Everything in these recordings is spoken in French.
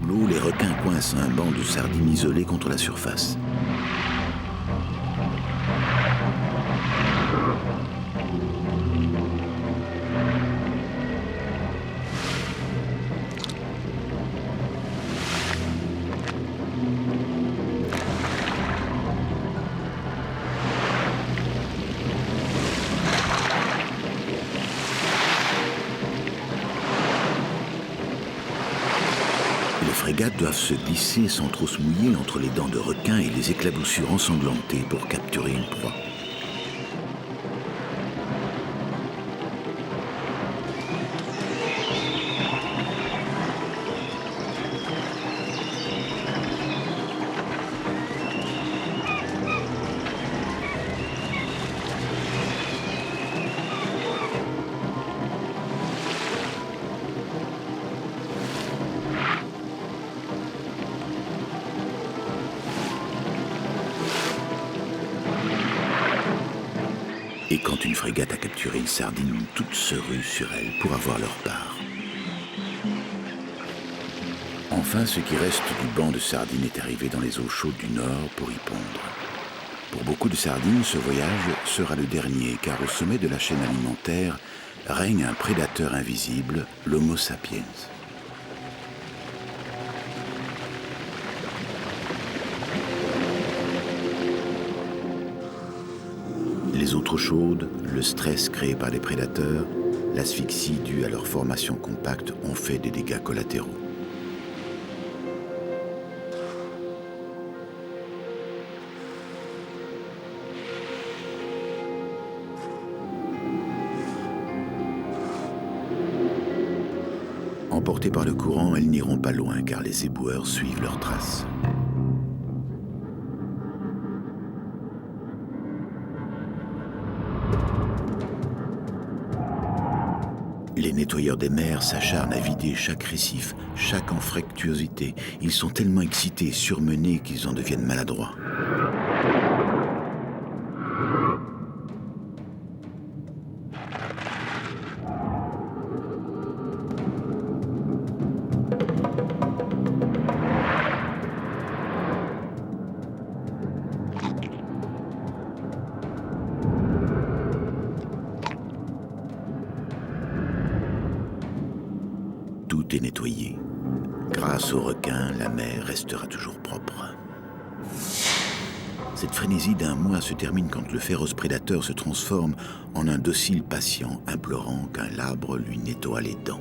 sous l'eau, les requins coincent un banc de sardines isolées contre la surface. Les frégates doivent se glisser sans trop se mouiller entre les dents de requin et les éclaboussures ensanglantées pour capturer une proie. Et quand une frégate a capturé une sardine, toutes se ruent sur elle pour avoir leur part. Enfin, ce qui reste du banc de sardines est arrivé dans les eaux chaudes du Nord pour y pondre. Pour beaucoup de sardines, ce voyage sera le dernier, car au sommet de la chaîne alimentaire règne un prédateur invisible, l'Homo sapiens. Les eaux trop chaudes, le stress créé par les prédateurs, l'asphyxie due à leur formation compacte ont fait des dégâts collatéraux. Emportées par le courant, elles n'iront pas loin car les éboueurs suivent leurs traces. Les nettoyeurs des mers s'acharnent à vider chaque récif, chaque anfractuosité. Ils sont tellement excités et surmenés qu'ils en deviennent maladroits. Tout est nettoyé. Grâce aux requins, la mer restera toujours propre. Cette frénésie d'un mois se termine quand le féroce prédateur se transforme en un docile patient, implorant qu'un labre lui nettoie les dents.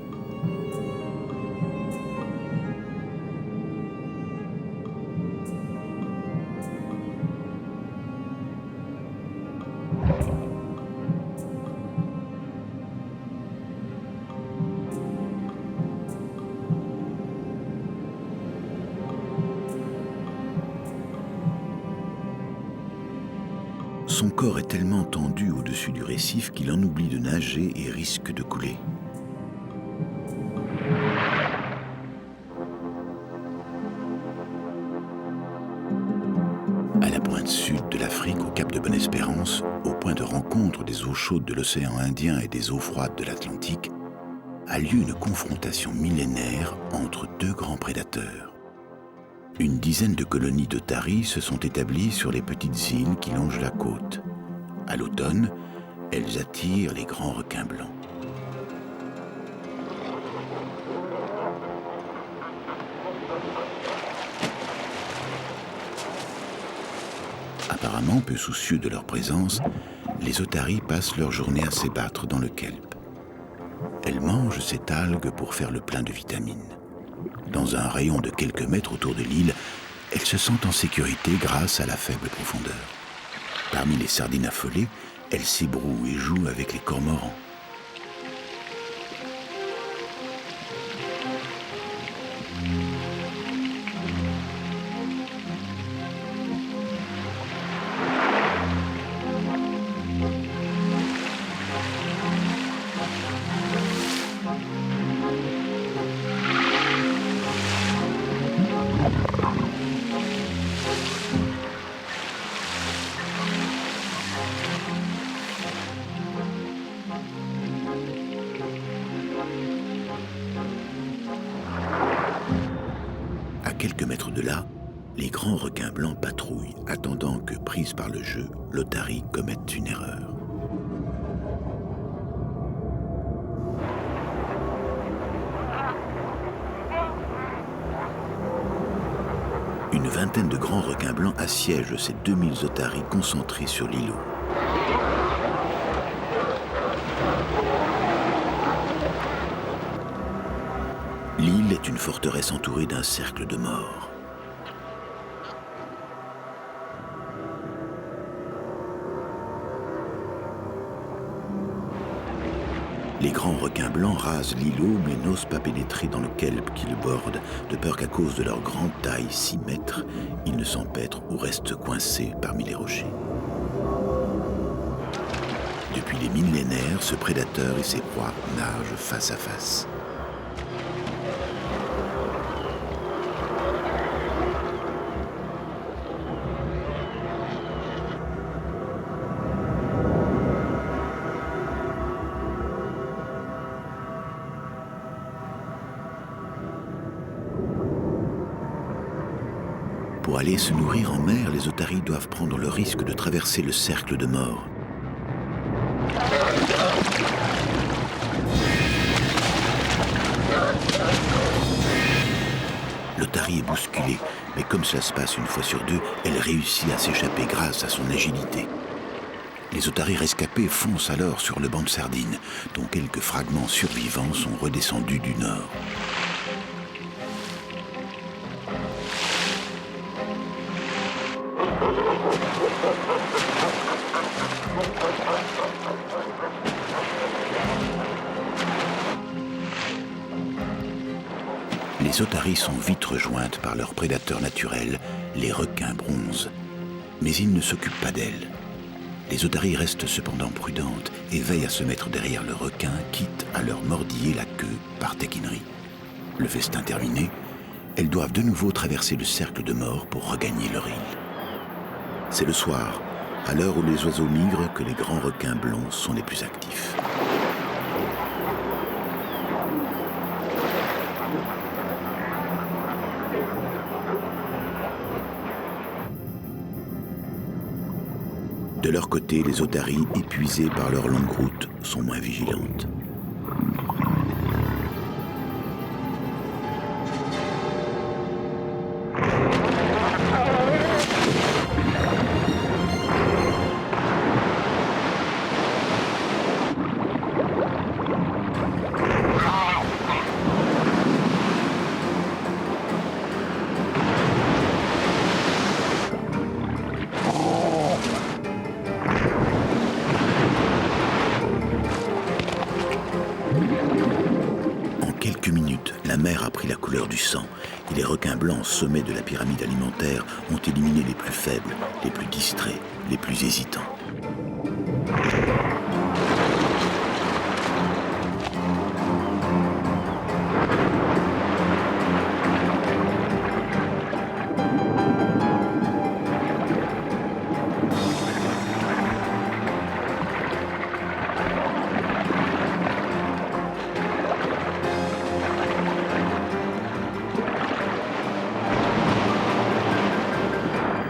Son corps est tellement tendu au-dessus du récif qu'il en oublie de nager et risque de couler. À la pointe sud de l'Afrique, au cap de Bonne-Espérance, au point de rencontre des eaux chaudes de l'océan Indien et des eaux froides de l'Atlantique, a lieu une confrontation millénaire entre deux grands prédateurs. Une dizaine de colonies d'otaries se sont établies sur les petites îles qui longent la côte. À l'automne, elles attirent les grands requins blancs. Apparemment peu soucieux de leur présence, les otaries passent leur journée à s'ébattre dans le kelp. Elles mangent cette algue pour faire le plein de vitamines. Dans un rayon de quelques mètres autour de l'île, elles se sentent en sécurité grâce à la faible profondeur. Parmi les sardines affolées, elles s'ébrouent et jouent avec les cormorans. quelques mètres de là, les grands requins blancs patrouillent, attendant que, prise par le jeu, l'otarie commette une erreur. Une vingtaine de grands requins blancs assiègent ces 2000 otaries concentrées sur l'îlot. L'île est une forteresse entourée d'un cercle de mort. Les grands requins blancs rasent l'îlot mais n'osent pas pénétrer dans le kelp qui le borde, de peur qu'à cause de leur grande taille, 6 mètres, ils ne s'empêtrent ou restent coincés parmi les rochers. Depuis les millénaires, ce prédateur et ses proies nagent face à face. Pour aller se nourrir en mer, les otaries doivent prendre le risque de traverser le cercle de mort. L'otarie est bousculée, mais comme cela se passe une fois sur deux, elle réussit à s'échapper grâce à son agilité. Les otaries rescapées foncent alors sur le banc de sardines, dont quelques fragments survivants sont redescendus du nord. Les otaries sont vite rejointes par leurs prédateurs naturels, les requins bronzes. Mais ils ne s'occupent pas d'elles. Les otaries restent cependant prudentes et veillent à se mettre derrière le requin, quitte à leur mordiller la queue par taquinerie. Le festin terminé, elles doivent de nouveau traverser le cercle de mort pour regagner leur île. C'est le soir, à l'heure où les oiseaux migrent, que les grands requins blancs sont les plus actifs. De leur côté, les otaries, épuisées par leur longue route, sont moins vigilantes. La mer a pris la couleur du sang et les requins blancs, sommet de la pyramide alimentaire, ont éliminé les plus faibles, les plus distraits, les plus hésitants.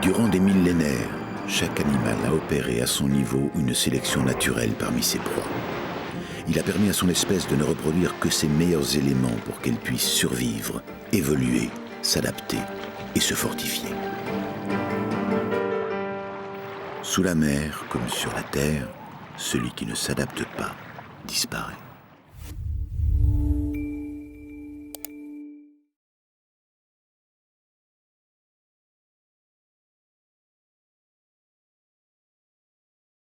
Durant des millénaires, chaque animal a opéré à son niveau une sélection naturelle parmi ses proies. Il a permis à son espèce de ne reproduire que ses meilleurs éléments pour qu'elle puisse survivre, évoluer, s'adapter et se fortifier. Sous la mer, comme sur la terre, celui qui ne s'adapte pas disparaît.